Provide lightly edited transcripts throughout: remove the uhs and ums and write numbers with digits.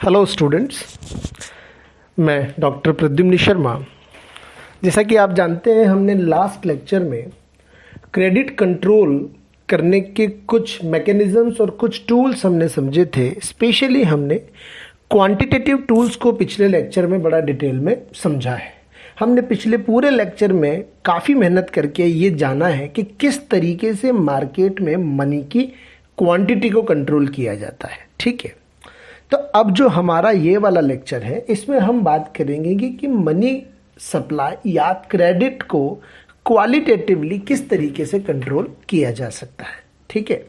Hello students, मैं doctor Pradyumna Sharma. जैसा कि आप जानते हैं, हमने लास्ट लेक्चर में क्रेडिट कंट्रोल करने के कुछ मैकेनिज़म्स और कुछ टूल्स हमने समझे थे। स्पेशली हमने क्वांटिटेटिव टूल्स को पिछले लेक्चर में बड़ा डिटेल में समझा है। हमने पिछले पूरे लेक्चर में काफ़ी मेहनत करके ये जाना है कि किस तरीके से मार्केट में मनी की क्वांटिटी को कंट्रोल किया जाता है। ठीक है, तो अब जो हमारा ये वाला लेक्चर है, इसमें हम बात करेंगे कि मनी सप्लाई या क्रेडिट को क्वालिटेटिवली किस तरीके से कंट्रोल किया जा सकता है। ठीक है,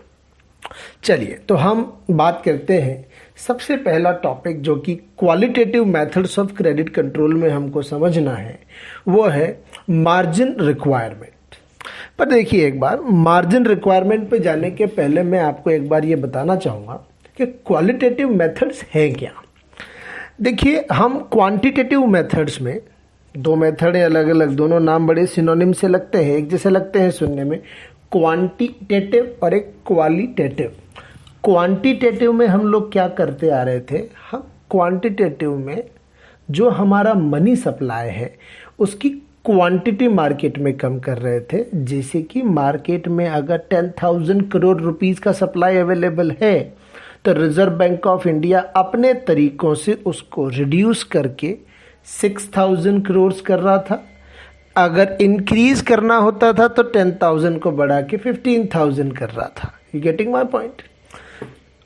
चलिए तो हम बात करते हैं। सबसे पहला टॉपिक जो कि qualitative methods of credit control में हमको समझना है, वो है मार्जिन रिक्वायरमेंट। पर देखिए, एक बार मार्जिन रिक्वायरमेंट पे जाने के पहले मैं आपको एक बार ये बताना चाहूँगा कि क्वालिटेटिव मेथड्स हैं क्या। देखिए, हम क्वांटिटेटिव मेथड्स में दो मेथड है अलग अलग, दोनों नाम बड़े सिनोनिम से लगते हैं, एक जैसे लगते हैं सुनने में, क्वांटिटेटिव और एक क्वालिटेटिव। क्वांटिटेटिव में हम लोग क्या करते आ रहे थे, हम क्वांटिटेटिव में जो हमारा मनी सप्लाई है उसकी क्वांटिटी मार्केट में कम कर रहे थे। जैसे कि मार्केट में अगर 10,000 करोड़ रुपीस का सप्लाई अवेलेबल है तो रिजर्व बैंक ऑफ इंडिया अपने तरीकों से उसको रिड्यूस करके 6,000 करोड़ कर रहा था। अगर इंक्रीज करना होता था तो 10,000 को बढ़ा के 15,000 कर रहा था। You getting my point.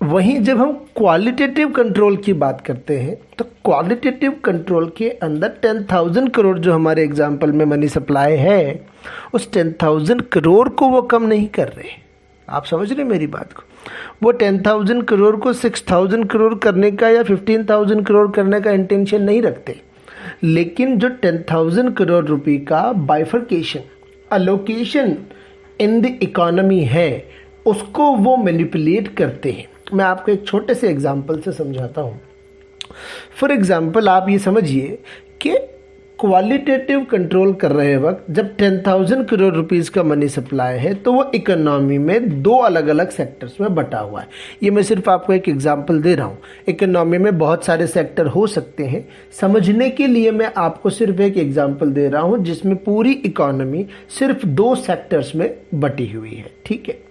वहीं जब हम क्वालिटेटिव कंट्रोल की बात करते हैं तो क्वालिटेटिव कंट्रोल के अंदर 10,000 करोड़ जो हमारे एग्जाम्पल में मनी सप्लाई है, उस 10,000 करोड़ को वो कम नहीं कर रहे। आप समझ रहे मेरी बात को। वो 10,000 करोड़ को 6,000 करोड़ करने का या 15,000 करोड़ करने का इंटेंशन नहीं रखते, लेकिन जो 10,000 करोड़ रुपए का bifurcation allocation in the economy है, उसको वो मैनिपुलेट करते हैं। मैं आपको एक छोटे से एग्जांपल से समझाता हूँ। फॉर एग्जांपल, आप ये समझिए कि क्वालिटेटिव कंट्रोल कर रहे वक्त जब 10,000 करोड़ रुपीस का मनी सप्लाई है तो वो इकोनॉमी में दो अलग अलग सेक्टर्स में बटा हुआ है। ये मैं सिर्फ आपको एक एग्जांपल दे रहा हूँ। इकोनॉमी में बहुत सारे सेक्टर हो सकते हैं, समझने के लिए मैं आपको सिर्फ एक एग्जांपल दे रहा हूँ जिसमें पूरी इकोनॉमी सिर्फ दो सेक्टर्स में बटी हुई है। ठीक है,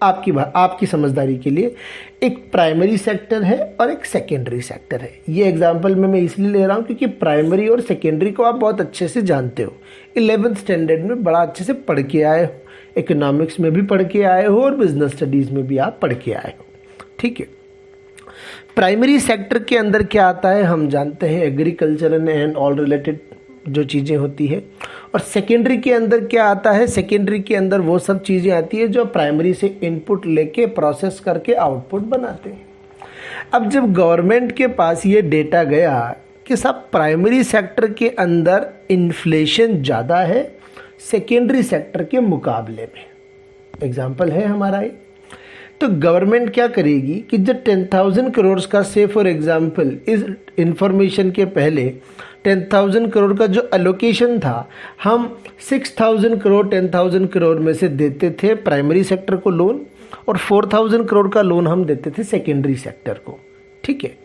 आपकी समझदारी के लिए एक प्राइमरी सेक्टर है और एक सेकेंडरी सेक्टर है। ये एग्जांपल मैं इसलिए ले रहा हूँ क्योंकि प्राइमरी और सेकेंडरी को आप बहुत अच्छे से जानते हो, 11th स्टैंडर्ड में बड़ा अच्छे से पढ़ के आए हो, इकोनॉमिक्स में भी पढ़ के आए हो और बिजनेस स्टडीज में भी आप पढ़ के आए हो। ठीक है, प्राइमरी सेक्टर के अंदर क्या आता है हम जानते हैं, एग्रीकल्चर एंड ऑल रिलेटेड जो चीज़ें होती है। और सेकेंडरी के अंदर क्या आता है, सेकेंडरी के अंदर वो सब चीज़ें आती है जो प्राइमरी से इनपुट लेके प्रोसेस करके आउटपुट बनाते हैं। अब जब गवर्नमेंट के पास ये डेटा गया कि सब प्राइमरी सेक्टर के अंदर इन्फ्लेशन ज़्यादा है सेकेंडरी सेक्टर के मुकाबले में, एग्जाम्पल है हमारा ये, तो गवर्नमेंट क्या करेगी कि जो 10,000 करोड़ का, से फॉर एग्जाम्पल इस इंफॉर्मेशन के पहले 10,000 करोड़ का जो एलोकेशन था, हम 6,000 करोड़ 10,000 करोड़ में से देते थे प्राइमरी सेक्टर को लोन, और 4,000 करोड़ का लोन हम देते थे सेकेंडरी सेक्टर को। ठीक है,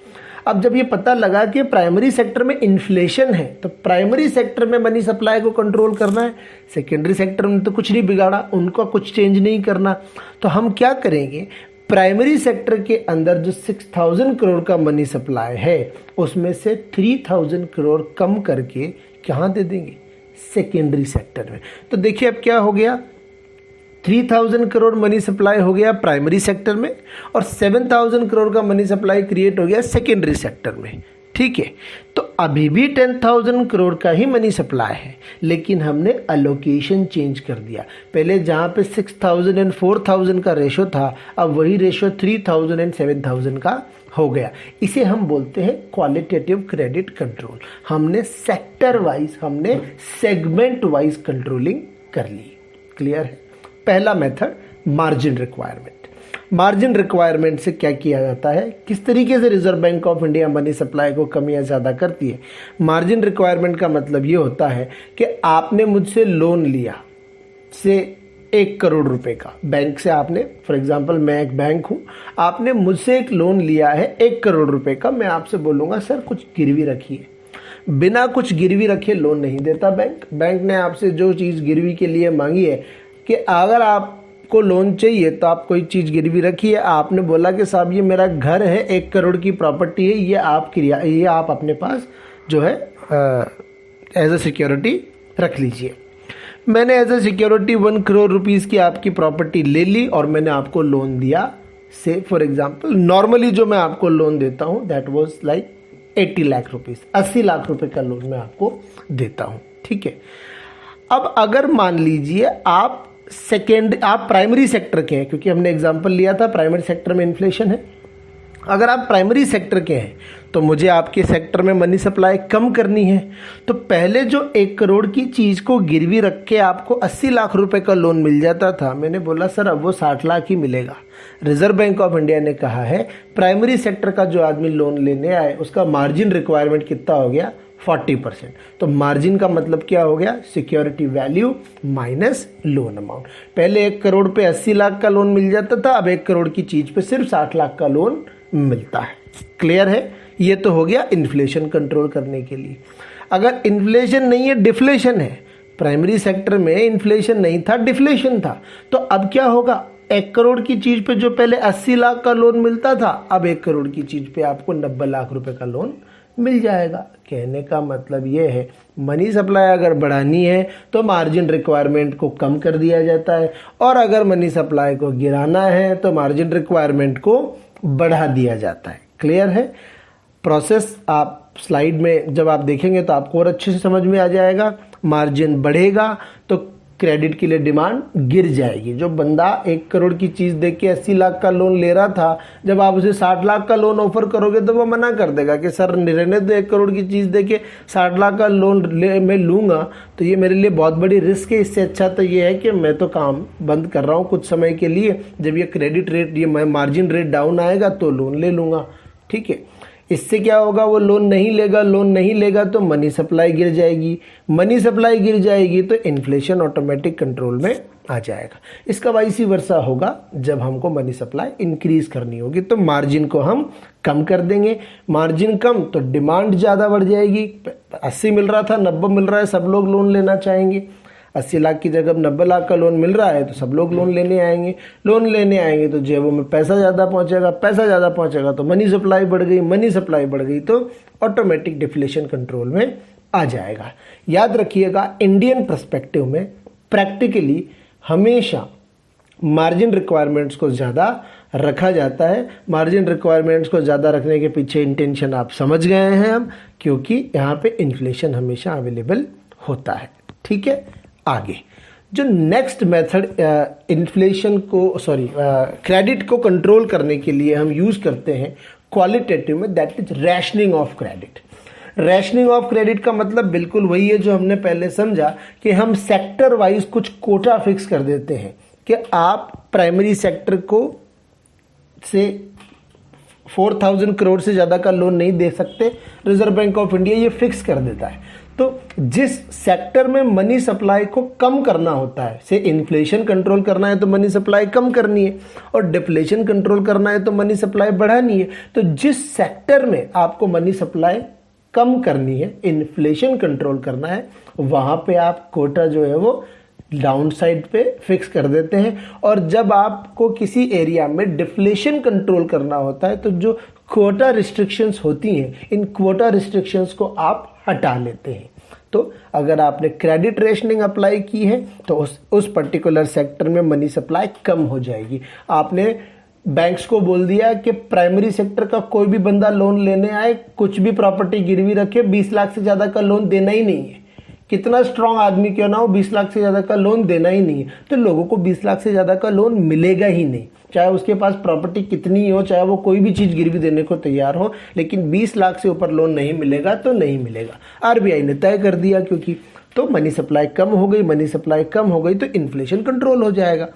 अब जब ये पता लगा कि प्राइमरी सेक्टर में इन्फ्लेशन है तो प्राइमरी सेक्टर में मनी सप्लाई को कंट्रोल करना है, सेकेंडरी सेक्टर में तो कुछ नहीं बिगाड़ा, उनको कुछ चेंज नहीं करना, तो हम क्या करेंगे, प्राइमरी सेक्टर के अंदर जो 6,000 करोड़ का मनी सप्लाई है उसमें से 3,000 करोड़ कम करके कहाँ दे देंगे, सेकेंडरी सेक्टर में। तो देखिए अब क्या हो गया, 3,000 करोड़ मनी सप्लाई हो गया प्राइमरी सेक्टर में और 7,000 करोड़ का मनी सप्लाई क्रिएट हो गया सेकेंडरी सेक्टर में। ठीक है, तो अभी भी 10,000 करोड़ का ही मनी सप्लाई है, लेकिन हमने अलोकेशन चेंज कर दिया। पहले जहाँ पे 6,000 एंड 4,000 का रेशो था, अब वही रेशो 3,000 एंड 7,000 का हो गया। इसे हम बोलते हैं क्वालिटेटिव क्रेडिट कंट्रोल। हमने सेक्टर वाइज, हमने सेगमेंट वाइज कंट्रोलिंग कर ली। क्लियर है। पहला method margin requirement. Margin requirement से क्या किया जाता है, किस तरीके से reserve Bank of India money supply को कम या ज़्यादा करती है। मार्जिन रिक्वायरमेंट का मतलब ये होता है कि आपने मुझसे लोन लिया से 1 करोड़ रुपए का बैंक से आपने, फॉर एग्जांपल मैं एक बैंक हूं, आपने मुझसे एक लोन लिया है 1 करोड़ रुपए का, मैं आपसे बोलूंगा सर कुछ गिरवी रखिए। बिना कुछ गिरवी रखे लोन नहीं देता बैंक। बैंक ने आपसे जो चीज़ गिरवी के लिए मांगी है कि अगर आपको लोन चाहिए तो आप कोई चीज़ गिरवी रखिए। आपने बोला कि साहब ये मेरा घर है, 1 करोड़ की प्रॉपर्टी है, ये आप अपने पास जो है एज अ सिक्योरिटी रख लीजिए। मैंने as a security 1 crore rupees की आपकी प्रॉपर्टी ले ली और मैंने आपको लोन दिया। से फॉर एग्जांपल नॉर्मली जो मैं आपको लोन देता हूँ that was like 80 lakh rupees, 80 lakh रुपए का लोन मैं आपको देता हूँ, ठीक है। अब अगर मान लीजिए आप प्राइमरी सेक्टर के हैं, क्योंकि हमने एग्जांपल लिया था प्राइमरी सेक्टर में इन्फ्लेशन है। अगर आप प्राइमरी सेक्टर के हैं तो मुझे आपके सेक्टर में मनी सप्लाई कम करनी है, तो पहले जो 1 करोड़ की चीज़ को गिरवी रख के आपको 80 लाख रुपए का लोन मिल जाता था, मैंने बोला सर अब वो 60 लाख ही मिलेगा। रिजर्व बैंक ऑफ इंडिया ने कहा है प्राइमरी सेक्टर का जो आदमी लोन लेने आए उसका मार्जिन रिक्वायरमेंट कितना हो गया, 40%। तो मार्जिन का मतलब क्या हो गया, security value minus loan amount. पहले 1 करोड़ पे 80 लाख का लोन मिल जाता था, अब 1 करोड़ की चीज पे सिर्फ 60 लाख का लोन मिलता है। क्लियर है? ये तो हो गया इन्फ्लेशन कंट्रोल करने के लिए। अगर इन्फ्लेशन नहीं है, डिफ्लेशन है, प्राइमरी सेक्टर में इन्फ्लेशन नहीं था, डिफ्लेशन था, तो अब क्या होगा, 1 करोड़ की चीज पे जो पहले 80 लाख का लोन मिलता था, अब 1 करोड़ की चीज पे आपको 90 लाख रुपए का लोन मिल जाएगा। कहने का मतलब ये है मनी सप्लाई अगर बढ़ानी है तो मार्जिन रिक्वायरमेंट को कम कर दिया जाता है, और अगर मनी सप्लाई को गिराना है तो मार्जिन रिक्वायरमेंट को बढ़ा दिया जाता है। क्लियर है? प्रोसेस आप स्लाइड में जब आप देखेंगे तो आपको और अच्छे से समझ में आ जाएगा। मार्जिन बढ़ेगा तो क्रेडिट के लिए डिमांड गिर जाएगी। जो बंदा 1 करोड़ की चीज देके 80 लाख का लोन ले रहा था, जब आप उसे 60 लाख का लोन ऑफर करोगे तो वो मना कर देगा कि सर रहने दो, 1 करोड़ की चीज देके 60 लाख का लोन मैं लूंगा तो ये मेरे लिए बहुत बड़ी रिस्क है। इससे अच्छा तो ये है कि मैं तो काम बंद कर रहा हूँ कुछ समय के लिए, जब ये क्रेडिट रेट, ये मार्जिन रेट डाउन आएगा तो लोन ले लूंगा। ठीक है, इससे क्या होगा, वो लोन नहीं लेगा तो मनी सप्लाई गिर जाएगी। मनी सप्लाई गिर जाएगी तो इन्फ्लेशन ऑटोमेटिक कंट्रोल में आ जाएगा। इसका वाइसी वर्सा होगा, जब हमको मनी सप्लाई इंक्रीज करनी होगी तो मार्जिन को हम कम कर देंगे। मार्जिन कम तो डिमांड ज़्यादा बढ़ जाएगी। 80 मिल रहा था 90 मिल रहा है, सब लोग लोन लेना चाहेंगे। 80 लाख की जगह 90 लाख का लोन मिल रहा है तो सब लोग लोन लेने आएंगे तो जेबों में पैसा ज़्यादा पहुंचेगा तो मनी सप्लाई बढ़ गई तो ऑटोमेटिक डिफ्लेशन कंट्रोल में आ जाएगा। याद रखिएगा, इंडियन पर्सपेक्टिव में प्रैक्टिकली हमेशा मार्जिन रिक्वायरमेंट्स को ज़्यादा रखा जाता है। मार्जिन रिक्वायरमेंट्स को ज़्यादा रखने के पीछे इंटेंशन आप समझ गए हैं हम, क्योंकि यहाँ पे इन्फ्लेशन हमेशा अवेलेबल होता है। ठीक है, आगे जो नेक्स्ट मेथड इन्फ्लेशन को क्रेडिट को कंट्रोल करने के लिए हम यूज करते हैं क्वालिटेटिव में, that is rationing of credit. Rationing of credit का मतलब बिल्कुल वही है जो हमने पहले समझा कि हम सेक्टर वाइज कुछ कोटा फिक्स कर देते हैं कि आप प्राइमरी सेक्टर को से 4000 करोड़ से ज्यादा का लोन नहीं दे सकते। रिजर्व बैंक ऑफ इंडिया ये फिक्स कर देता है। तो जिस सेक्टर में मनी सप्लाई को कम करना होता है, से इन्फ्लेशन कंट्रोल करना है तो मनी सप्लाई कम करनी है, और डिफ्लेशन कंट्रोल करना है तो मनी सप्लाई बढ़ानी है। तो जिस सेक्टर में आपको मनी सप्लाई कम करनी है, इन्फ्लेशन कंट्रोल करना है, वहां पे आप कोटा जो है वो डाउन साइड पे फिक्स कर देते हैं। और जब आपको किसी एरिया में डिफ्लेशन कंट्रोल करना होता है तो जो क्वोटा रिस्ट्रिक्शंस होती हैं, इन क्वोटा रिस्ट्रिक्शंस को आप हटा लेते हैं। तो अगर आपने क्रेडिट रेशनिंग अप्लाई की है तो उस पर्टिकुलर सेक्टर में मनी सप्लाई कम हो जाएगी। आपने बैंक्स को बोल दिया कि प्राइमरी सेक्टर का कोई भी बंदा लोन लेने आए, कुछ भी प्रॉपर्टी गिरवी रखे, 20 लाख से ज्यादा का लोन देना ही नहीं है। कितना स्ट्रांग आदमी क्यों ना हो, 20 लाख से ज्यादा का लोन देना ही नहीं है। तो लोगों को 20 लाख से ज्यादा का लोन मिलेगा ही नहीं, चाहे उसके पास प्रॉपर्टी कितनी हो, चाहे वो कोई भी चीज गिरवी देने को तैयार हो, लेकिन 20 लाख से ऊपर लोन नहीं मिलेगा तो नहीं मिलेगा। आरबीआई ने तय कर दिया, क्योंकि तो मनी सप्लाई कम हो गई तो इन्फ्लेशन कंट्रोल हो जाएगा।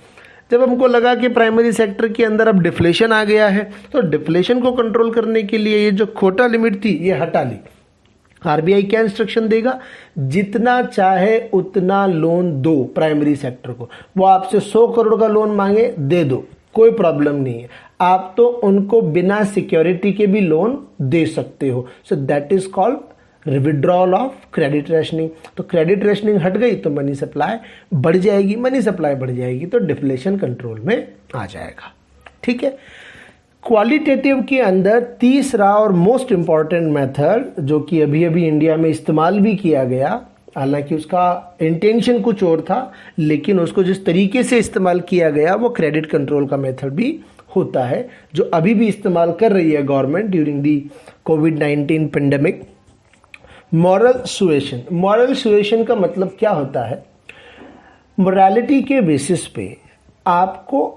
जब हमको लगा कि प्राइमरी सेक्टर के अंदर अब डिफ्लेशन आ गया है तो डिफ्लेशन को कंट्रोल करने के लिए ये जो कोटा लिमिट थी ये हटा ली। आरबीआई क्या इंस्ट्रक्शन देगा, जितना चाहे उतना लोन दो प्राइमरी सेक्टर को। वो आपसे 100 करोड़ का लोन मांगे, दे दो, कोई प्रॉब्लम नहीं है। आप तो उनको बिना सिक्योरिटी के भी लोन दे सकते हो। So that is called withdrawal of credit rationing. तो क्रेडिट रेशनिंग हट गई तो मनी सप्लाई बढ़ जाएगी, मनी सप्लाई बढ़ जाएगी तो डिफ्लेशन कंट्रोल में आ जाएगा। ठीक है। क्वालिटेटिव के अंदर तीसरा और मोस्ट इंपॉर्टेंट मेथड जो कि अभी अभी इंडिया में इस्तेमाल भी किया गया, हालांकि उसका इंटेंशन कुछ और था, लेकिन उसको जिस तरीके से इस्तेमाल किया गया वो क्रेडिट कंट्रोल का मेथड भी होता है, जो अभी भी इस्तेमाल कर रही है government during the covid pandemic. Moral suasion. Moral suasion का मतलब क्या होता है, मोरालिटी के बेसिस पे आपको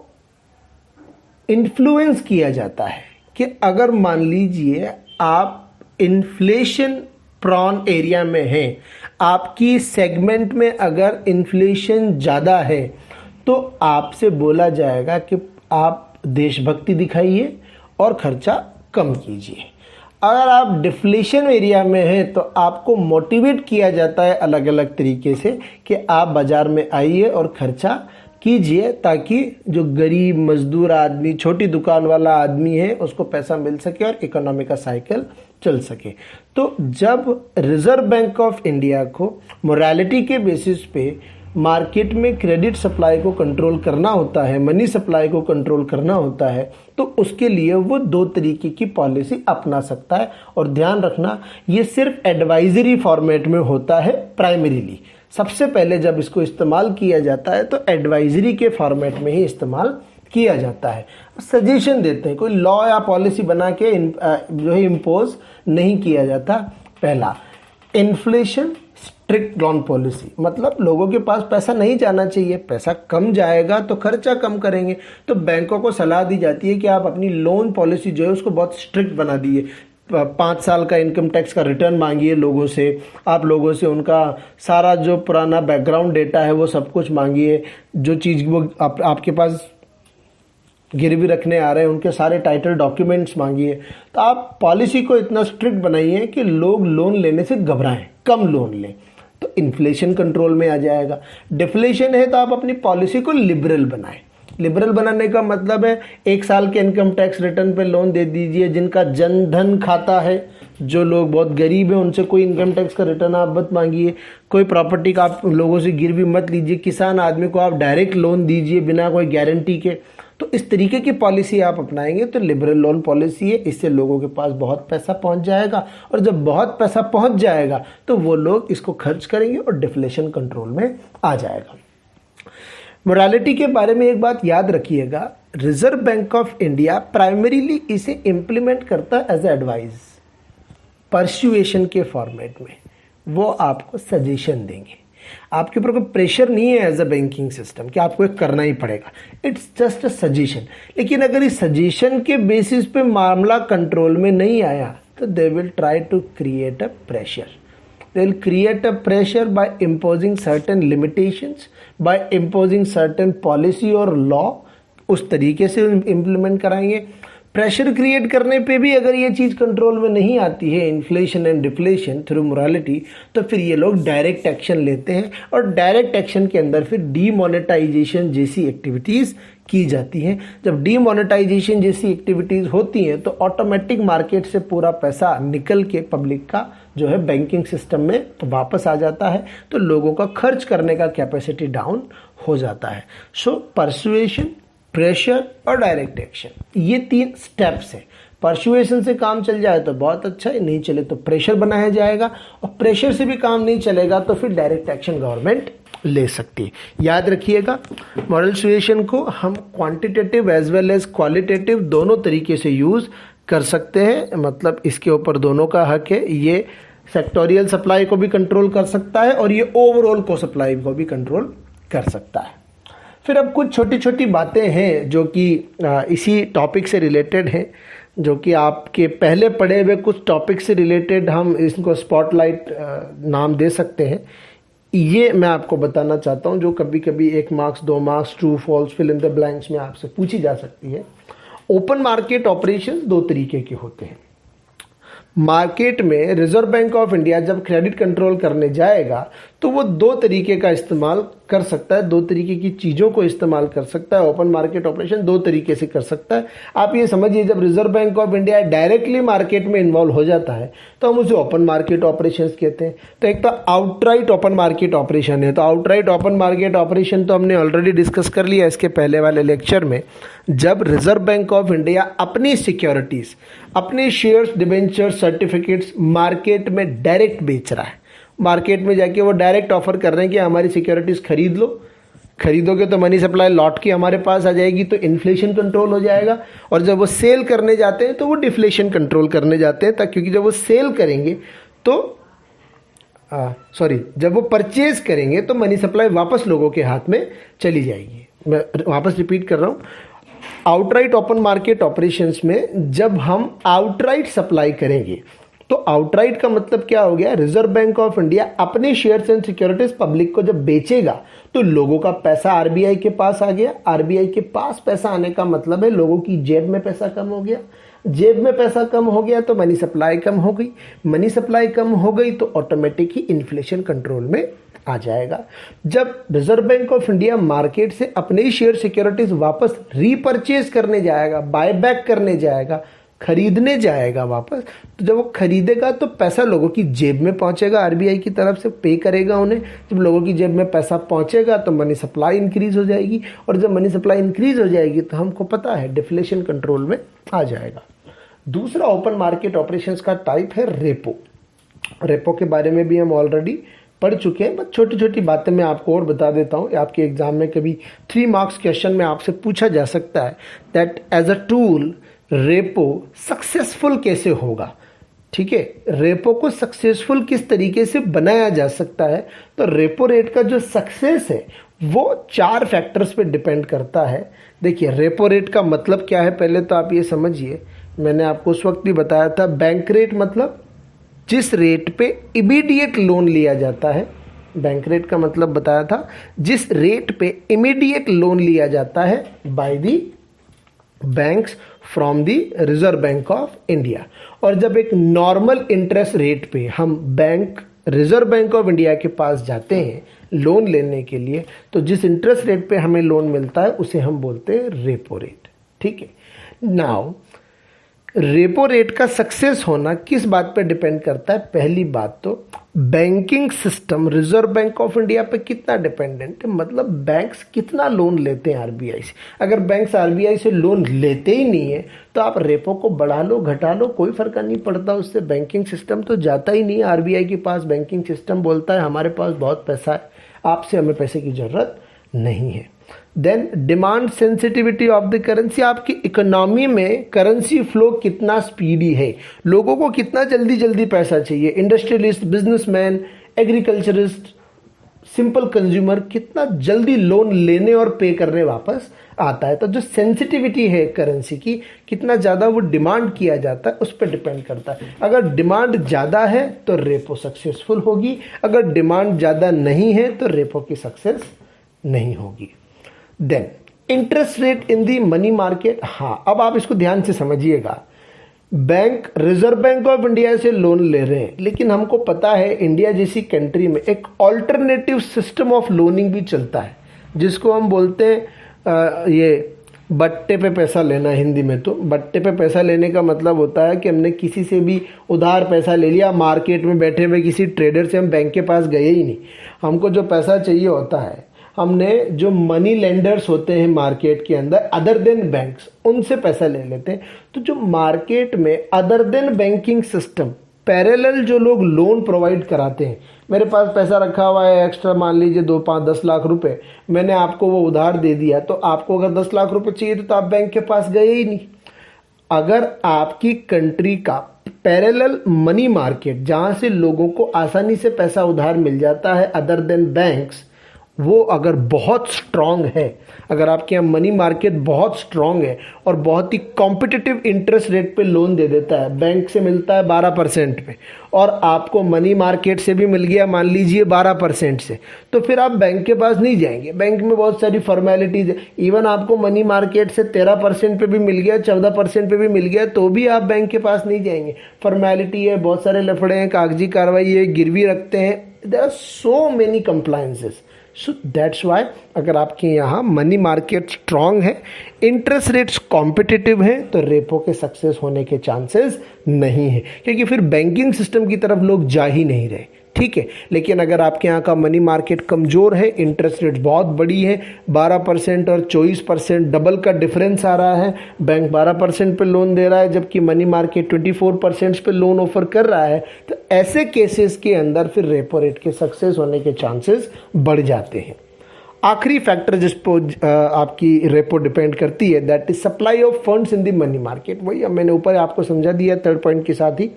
इन्फ्लुएंस किया जाता है कि अगर मान लीजिए आप इन्फ्लेशन प्रॉन एरिया में हैं, आपकी सेगमेंट में अगर इन्फ्लेशन ज़्यादा है तो आपसे बोला जाएगा कि आप देशभक्ति दिखाइए और खर्चा कम कीजिए। अगर आप डिफ्लेशन एरिया में हैं तो आपको मोटिवेट किया जाता है अलग अलग तरीके से कि आप बाज़ार में आइए और खर्चा कीजिए, ताकि जो गरीब मजदूर आदमी, छोटी दुकान वाला आदमी है, उसको पैसा मिल सके और इकोनॉमी का साइकिल चल सके। तो जब रिजर्व बैंक ऑफ इंडिया को मोरालिटी के बेसिस पे मार्केट में क्रेडिट सप्लाई को कंट्रोल करना होता है, मनी सप्लाई को कंट्रोल करना होता है, तो उसके लिए वो 2 तरीके की पॉलिसी अपना सकता है। और ध्यान रखना, ये सिर्फ एडवाइजरी फॉर्मेट में होता है प्राइमरीली। सबसे पहले जब इसको इस्तेमाल किया जाता है तो एडवाइजरी के फॉर्मेट में ही इस्तेमाल किया जाता है। सजेशन देते हैं, कोई लॉ या पॉलिसी बना के जो है इम्पोज नहीं किया जाता। पहला, इन्फ्लेशन स्ट्रिक्ट लॉन पॉलिसी, मतलब लोगों के पास पैसा नहीं जाना चाहिए, पैसा कम जाएगा तो खर्चा कम करेंगे। तो बैंकों को सलाह दी जाती है कि आप अपनी लोन पॉलिसी जो है उसको बहुत स्ट्रिक्ट बना दीजिए। 5 साल का इनकम टैक्स का रिटर्न मांगिए लोगों से, आप लोगों से उनका सारा जो पुराना बैकग्राउंड डेटा है वो सब कुछ मांगिए। जो चीज़ वो आपके पास गिरवी रखने आ रहे हैं उनके सारे टाइटल डॉक्यूमेंट्स मांगिए। तो आप पॉलिसी को इतना स्ट्रिक्ट बनाइए कि लोग लोन लेने से घबराएं, कम लोन लें, तो इन्फ्लेशन कंट्रोल में आ जाएगा। डिफ्लेशन है तो आप अपनी पॉलिसी को लिबरल बनाएं। लिबरल बनाने का मतलब है 1 साल के इनकम टैक्स रिटर्न पे लोन दे दीजिए। जिनका जन धन खाता है, जो लोग बहुत गरीब हैं, उनसे कोई इनकम टैक्स का रिटर्न आप मत मांगिए। कोई प्रॉपर्टी का आप लोगों से गिरवी मत लीजिए। किसान आदमी को आप डायरेक्ट लोन दीजिए बिना कोई गारंटी के। तो इस तरीके की पॉलिसी आप अपनाएंगे तो लिबरल लोन पॉलिसी है। इससे लोगों के पास बहुत पैसा पहुंच जाएगा, और जब बहुत पैसा पहुंच जाएगा तो वो लोग इसको खर्च करेंगे और डिफ्लेशन कंट्रोल में आ जाएगा। मोरालिटी के बारे में एक बात याद रखिएगा, reserve Bank of India primarily इसे इम्प्लीमेंट करता है एज एडवाइस, परस्युएशन के फॉर्मेट में। वो आपको सजेशन देंगे, आपके ऊपर कोई प्रेशर नहीं है एज अ बैंकिंग सिस्टम कि आपको एक करना ही पड़ेगा। It's just a suggestion. लेकिन अगर इस सजेशन के बेसिस पे मामला कंट्रोल में नहीं आया तो they will try to create a pressure. They will create a pressure by imposing certain limitations, by imposing certain policy और law, उस तरीके से implement कराएंगे। प्रेशर क्रिएट करने पे भी अगर ये चीज़ कंट्रोल में नहीं आती है, inflation and deflation through morality, तो फिर ये लोग डायरेक्ट एक्शन लेते हैं, और डायरेक्ट एक्शन के अंदर फिर डीमोनेटाइजेशन जैसी एक्टिविटीज़ की जाती हैं। जब डीमोनेटाइजेशन जैसी एक्टिविटीज़ होती हैं तो ऑटोमेटिक मार्केट से पूरा पैसा निकल के पब्लिक का जो है बैंकिंग सिस्टम में वापस आ जाता है, तो लोगों का खर्च करने का कैपेसिटी डाउन हो जाता है। सो परसुएशन, प्रेशर और डायरेक्ट एक्शन, ये 3 स्टेप्स हैं। परसुएशन से काम चल जाए तो बहुत अच्छा है, नहीं चले तो प्रेशर बनाया जाएगा, और प्रेशर से भी काम नहीं चलेगा तो फिर डायरेक्ट एक्शन गवर्नमेंट ले सकती है। याद रखिएगा, मॉरल सुएशन को हम quantitative as well as qualitative दोनों तरीके से यूज़ कर सकते हैं। मतलब इसके ऊपर दोनों का हक है। ये सेक्टोरियल सप्लाई को भी कंट्रोल कर सकता है और ये ओवरऑल को सप्लाई को भी कंट्रोल कर सकता है। फिर अब कुछ छोटी छोटी बातें हैं जो कि इसी टॉपिक से रिलेटेड हैं, जो कि आपके पहले पढ़े हुए कुछ टॉपिक से रिलेटेड हम इसको स्पॉटलाइट नाम दे सकते हैं। ये मैं आपको बताना चाहता हूँ, जो कभी कभी 1 marks 2 marks true false fill in the blanks में आपसे पूछी जा सकती है। ओपन मार्केट ऑपरेशन 2 तरीके के होते हैं। मार्केट में रिजर्व बैंक ऑफ इंडिया जब क्रेडिट कंट्रोल करने जाएगा तो वो दो तरीके का इस्तेमाल कर सकता है, दो तरीके की चीज़ों को इस्तेमाल कर सकता है। ओपन मार्केट ऑपरेशन दो तरीके से कर सकता है। आप ये समझिए, जब reserve Bank of India directly market में इन्वॉल्व हो जाता है तो हम उसे ओपन मार्केट ऑपरेशन कहते हैं। तो एक तो आउटराइट ओपन मार्केट ऑपरेशन है। तो आउटराइट ओपन मार्केट ऑपरेशन तो हमने ऑलरेडी डिस्कस कर लिया इसके पहले वाले लेक्चर में। जब रिजर्व बैंक ऑफ इंडिया अपनी सिक्योरिटीज, अपने शेयर्स, डिबेंचर्स, सर्टिफिकेट्स मार्केट में डायरेक्ट बेच रहा है, मार्केट में जाके वो डायरेक्ट ऑफर कर रहे हैं कि हमारी सिक्योरिटीज खरीद लो, खरीदोगे तो मनी सप्लाई लौट के हमारे पास आ जाएगी, तो इन्फ्लेशन कंट्रोल हो जाएगा। और जब वो सेल करने जाते हैं तो वो डिफ्लेशन कंट्रोल करने जाते हैं, क्योंकि जब वो सेल करेंगे तो जब वो परचेज करेंगे तो मनी सप्लाई वापस लोगों के हाथ में चली जाएगी। मैं वापस रिपीट कर रहा हूँ, आउटराइट ओपन मार्केट ऑपरेशंस में जब हम आउटराइट सप्लाई करेंगे तो आउटराइट का मतलब क्या हो गया, रिजर्व बैंक ऑफ इंडिया अपने शेयर्स एंड सिक्योरिटीज पब्लिक को जब बेचेगा तो लोगों का पैसा आरबीआई के पास आ गया। आरबीआई के पास पैसा आने का मतलब है लोगों की जेब में पैसा कम हो गया। जेब में पैसा कम हो गया तो मनी सप्लाई कम हो गई। मनी सप्लाई कम हो गई तो ऑटोमेटिक ही इन्फ्लेशन कंट्रोल में आ जाएगा। जब reserve Bank of India market से अपने ही शेयर सिक्योरिटीज वापस रीपरचेज करने जाएगा, बाय बैक करने जाएगा, खरीदने जाएगा वापस, तो जब वो खरीदेगा तो पैसा लोगों की जेब में पहुंचेगा, आरबीआई की तरफ से पे करेगा उन्हें। जब लोगों की जेब में पैसा पहुंचेगा तो मनी सप्लाई इंक्रीज हो जाएगी, और जब मनी सप्लाई इंक्रीज हो जाएगी तो हमको पता है डिफ्लेशन कंट्रोल में आ जाएगा। दूसरा ओपन मार्केट ऑपरेशंस का टाइप है रेपो। रेपो के बारे में भी हम ऑलरेडी पढ़ चुके हैं, बस छोटी छोटी बातें मैं आपको और बता देता हूँ। आपके एग्जाम में कभी 3 मार्क्स क्वेश्चन में आपसे पूछा जा सकता है that as a tool repo successful कैसे होगा। ठीक है, रेपो को सक्सेसफुल किस तरीके से बनाया जा सकता है। तो रेपो रेट का जो सक्सेस है वो 4 फैक्टर्स पे डिपेंड करता है। देखिए, रेपो रेट का मतलब क्या है, पहले तो आप ये समझिए, मैंने आपको उस वक्त भी बताया था, बैंक रेट मतलब जिस रेट पे इमीडिएट लोन लिया जाता है। बैंक रेट का मतलब बताया था जिस रेट पे इमीडिएट लोन लिया जाता है by the banks from the reserve Bank of India. और जब एक नॉर्मल इंटरेस्ट रेट पे हम रिजर्व बैंक ऑफ इंडिया के पास जाते हैं लोन लेने के लिए, तो जिस इंटरेस्ट रेट पे हमें लोन मिलता है उसे हम बोलते हैं रेपो रेट। ठीक है, नाउ रेपो रेट का सक्सेस होना किस बात पे डिपेंड करता है। पहली बात तो banking system reserve Bank of India पे कितना डिपेंडेंट है, मतलब बैंक्स कितना लोन लेते हैं आरबीआई से। अगर बैंक्स आरबीआई से लोन लेते ही नहीं है तो आप रेपो को बढ़ा लो घटा लो कोई फर्क नहीं पड़ता, उससे बैंकिंग सिस्टम तो जाता ही नहीं है आरबीआई के पास। बैंकिंग सिस्टम बोलता है हमारे पास बहुत पैसा है, आपसे हमें पैसे की जरूरत नहीं है। Then demand sensitivity of the currency, आपकी इकोनॉमी में करेंसी फ्लो कितना स्पीडी है, लोगों को कितना जल्दी जल्दी पैसा चाहिए। Industrialist, businessman, agriculturist, simple consumer कितना जल्दी लोन लेने और पे करने वापस आता है। तो जो सेंसिटिविटी है करेंसी की, कितना ज़्यादा वो डिमांड किया जाता है उस पर डिपेंड करता है। अगर डिमांड ज़्यादा है तो रेपो सक्सेसफुल होगी, अगर डिमांड ज़्यादा नहीं है तो रेपो की सक्सेस नहीं होगी। Then interest rate in the money market. हाँ, अब आप इसको ध्यान से समझिएगा। Bank Reserve Bank of India से लोन ले रहे हैं, लेकिन हमको पता है इंडिया जैसी कंट्री में एक ऑल्टरनेटिव सिस्टम ऑफ लोनिंग भी चलता है, जिसको हम बोलते हैं ये बट्टे पे पैसा लेना। हिंदी में तो बट्टे पे पैसा लेने का मतलब होता है कि हमने किसी से भी उधार पैसा ले लिया, मार्केट में बैठे हुए किसी ट्रेडर से हम बैंक के पास गए ही नहीं। हमको जो पैसा चाहिए होता है, हमने जो मनी लेंडर्स होते हैं मार्केट के अंदर अदर देन बैंक्स, उनसे पैसा ले लेते हैं। तो जो मार्केट में other than banking system parallel जो लोग लोन प्रोवाइड कराते हैं, मेरे पास पैसा रखा हुआ है एक्स्ट्रा, मान लीजिए 2, 5, 10 लाख रुपए, मैंने आपको वो उधार दे दिया, तो आपको अगर 10 लाख रुपए चाहिए तो आप बैंक के पास गए ही नहीं। अगर आपकी कंट्री का पैरेलल मनी मार्केट, जहां से लोगों को आसानी से पैसा उधार मिल जाता है अदर देन बैंक्स, वो अगर बहुत स्ट्रांग है, अगर आपके यहाँ मनी मार्केट बहुत स्ट्रांग है और बहुत ही कॉम्पिटिटिव इंटरेस्ट रेट पे लोन दे देता है, बैंक से मिलता है 12% पे और आपको मनी मार्केट से भी मिल गया मान लीजिए 12% से, तो फिर आप बैंक के पास नहीं जाएंगे। बैंक में बहुत सारी फॉर्मेलिटीज है। इवन आपको मनी मार्केट से 13% पे भी मिल गया, 14% पे भी मिल गया, तो भी आप बैंक के पास नहीं जाएंगे। फॉर्मेलिटी है, बहुत सारे लफड़े हैं, कागजी कार्रवाई है, गिरवी रखते हैं, there are so many compliances. So that's why अगर आपके यहाँ मनी मार्केट स्ट्रांग है, इंटरेस्ट रेट्स कॉम्पिटिटिव हैं, तो रेपो के सक्सेस होने के चांसेस नहीं है, क्योंकि फिर बैंकिंग सिस्टम की तरफ लोग जा ही नहीं रहे। ठीक है, लेकिन अगर आपके यहाँ का मनी मार्केट कमज़ोर है, इंटरेस्ट रेट बहुत बड़ी है, 12% और 24% डबल का डिफरेंस आ रहा है, बैंक 12% पे लोन दे रहा है जबकि मनी मार्केट 24% पे लोन ऑफर कर रहा है, तो ऐसे केसेस के अंदर फिर रेपो रेट के सक्सेस होने के चांसेस बढ़ जाते हैं। आखिरी फैक्टर जिस पर आपकी रेपो डिपेंड करती है, that is supply of funds in the money market. वही मैंने ऊपर आपको समझा दिया थर्ड पॉइंट के साथ ही,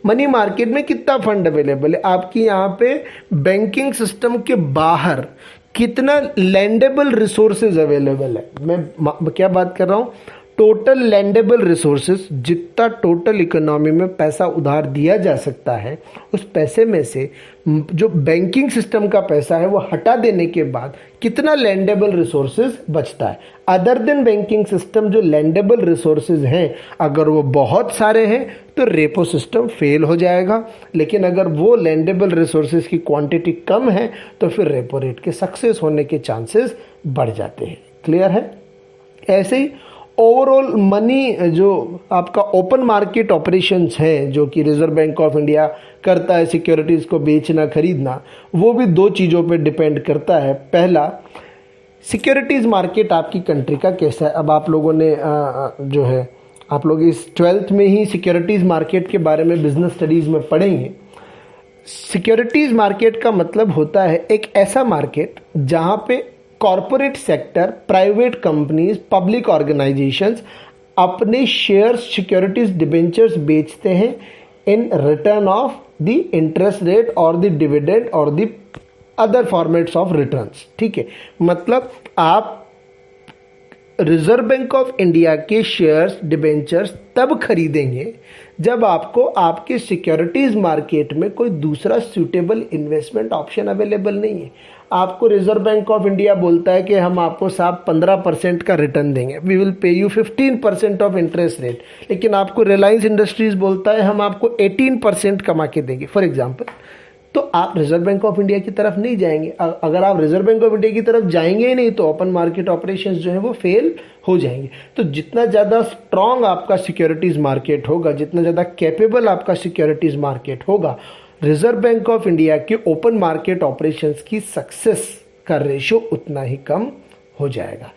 मनी मार्केट में कितना फंड अवेलेबल है, आपकी यहाँ पे बैंकिंग सिस्टम के बाहर कितना लैंडेबल रिसोर्सेज अवेलेबल है। मैं क्या बात कर रहा हूँ, टोटल लैंडेबल रिसोर्सेज, जितना टोटल इकोनॉमी में पैसा उधार दिया जा सकता है, उस पैसे में से जो बैंकिंग सिस्टम का पैसा है वो हटा देने के बाद कितना लैंडेबल रिसोर्सेज बचता है। अदर देन बैंकिंग सिस्टम जो लैंडेबल रिसोर्सेज हैं, अगर वो बहुत सारे हैं तो रेपो सिस्टम फेल हो जाएगा, लेकिन अगर वो लैंडेबल रिसोर्सेज की क्वांटिटी कम है तो फिर रेपो रेट के सक्सेस होने के चांसेस बढ़ जाते हैं। क्लियर है? ऐसे ही ओवरऑल मनी जो आपका ओपन मार्केट ऑपरेशंस हैं, जो कि रिजर्व बैंक ऑफ इंडिया करता है, सिक्योरिटीज़ को बेचना खरीदना, वो भी दो चीज़ों पे डिपेंड करता है। पहला, सिक्योरिटीज़ मार्केट आपकी कंट्री का कैसा है। अब आप लोगों ने जो है, आप लोग इस 12th में ही सिक्योरिटीज़ मार्केट के बारे में बिजनेस स्टडीज़ में पढ़ेंगे। सिक्योरिटीज़ मार्केट का मतलब होता है एक ऐसा मार्केट जहाँ पे corporate sector, private companies, public organisations अपने शेयर्स, सिक्योरिटीज, डिबेंचर्स बेचते हैं in return of the interest rate और द डिविडेंड और the other formats of returns. ठीक है, मतलब आप रिजर्व बैंक ऑफ इंडिया के शेयर्स, डिबेंचर्स तब खरीदेंगे जब आपको आपके सिक्योरिटीज मार्केट में कोई दूसरा सूटेबल इन्वेस्टमेंट ऑप्शन अवेलेबल नहीं है। आपको रिजर्व बैंक ऑफ इंडिया बोलता है कि हम आपको साहब 15% का रिटर्न देंगे, we will pay you 15% of interest rate, लेकिन आपको रिलायंस इंडस्ट्रीज बोलता है हम आपको 18% कमा के देंगे फॉर एग्जाम्पल, तो आप रिजर्व बैंक ऑफ इंडिया की तरफ नहीं जाएंगे। अगर आप रिजर्व बैंक ऑफ इंडिया की तरफ जाएंगे ही नहीं तो ओपन मार्केट ऑपरेशंस जो है वो फेल हो जाएंगे। तो जितना ज़्यादा स्ट्रांग आपका सिक्योरिटीज़ मार्केट होगा, जितना ज़्यादा कैपेबल आपका सिक्योरिटीज़ मार्केट होगा, रिजर्व बैंक ऑफ इंडिया के ओपन मार्केट ऑपरेशंस की सक्सेस का रेशो उतना ही कम हो जाएगा।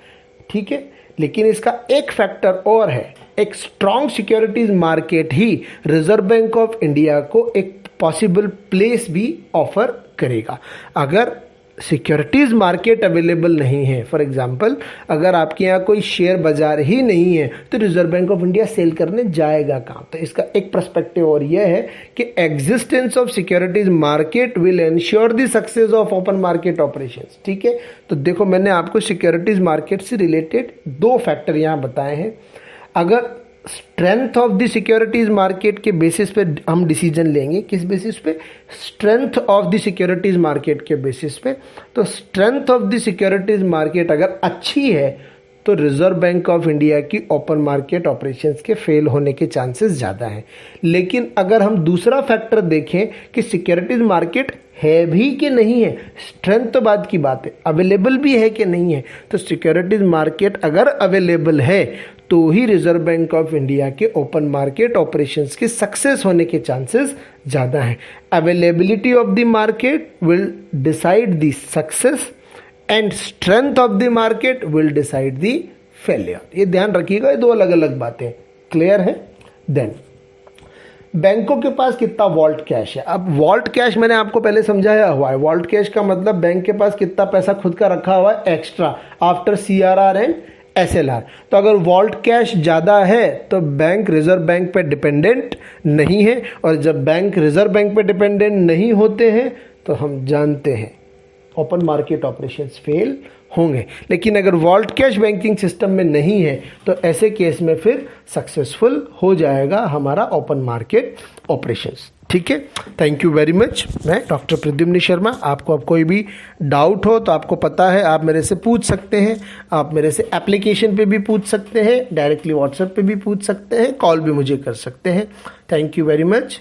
ठीक है, लेकिन इसका एक फैक्टर और है, एक strong securities market he reserve Bank of India को एक पॉसिबल प्लेस भी ऑफर करेगा। अगर सिक्योरिटीज मार्केट अवेलेबल नहीं है, फॉर एग्जांपल अगर आपके यहाँ कोई शेयर बाजार ही नहीं है, तो Reserve Bank of India sale करने जाएगा कहाँ। तो इसका एक पर्सपेक्टिव और यह है कि existence of securities market will ensure the success of open market operations. ठीक है, तो देखो मैंने आपको सिक्योरिटीज मार्केट से रिलेटेड दो फैक्टर यहाँ बताए हैं। अगर strength of the securities market के बेसिस पे हम डिसीजन लेंगे, किस बेसिस पे, strength of the securities market के बेसिस पे, तो strength of the securities market अगर अच्छी है तो रिजर्व बैंक ऑफ इंडिया की ओपन मार्केट ऑपरेशंस के फेल होने के चांसेस ज़्यादा हैं। लेकिन अगर हम दूसरा फैक्टर देखें कि सिक्योरिटीज मार्केट है भी कि नहीं है, स्ट्रेंथ तो बाद की बात है, अवेलेबल भी है कि नहीं है, तो सिक्योरिटीज मार्केट अगर अवेलेबल है तो ही रिजर्व बैंक ऑफ इंडिया के ओपन मार्केट ऑपरेशंस के सक्सेस होने के चांसेस ज़्यादा हैं। Availability of the market will decide the success and strength of the market will decide the failure. ये ध्यान रखिएगा, ये दो अलग अलग बातें। क्लियर है? देन बैंकों के पास कितना वॉल्ट कैश है। अब वॉल्ट कैश मैंने आपको पहले समझाया हुआ है। वॉल्ट कैश का मतलब बैंक के पास कितना पैसा खुद का रखा हुआ है extra after CRR and SLR। तो अगर वॉल्ट कैश ज़्यादा है तो बैंक रिजर्व बैंक पे डिपेंडेंट नहीं है, और जब बैंक रिजर्व बैंक पे डिपेंडेंट नहीं होते हैं तो हम जानते हैं ओपन मार्केट ऑपरेशंस फेल होंगे। लेकिन अगर वॉल्ट कैश बैंकिंग सिस्टम में नहीं है तो ऐसे केस में फिर सक्सेसफुल हो जाएगा हमारा ओपन मार्केट ऑपरेशंस। ठीक है, थैंक यू वेरी मच। मैं डॉक्टर प्रद्युम्न शर्मा। आपको अब कोई भी डाउट हो तो आपको पता है आप मेरे से पूछ सकते हैं। आप मेरे से एप्लीकेशन पे भी पूछ सकते हैं, डायरेक्टली व्हाट्सएप पे भी पूछ सकते हैं, कॉल भी मुझे कर सकते हैं। Thank you very much.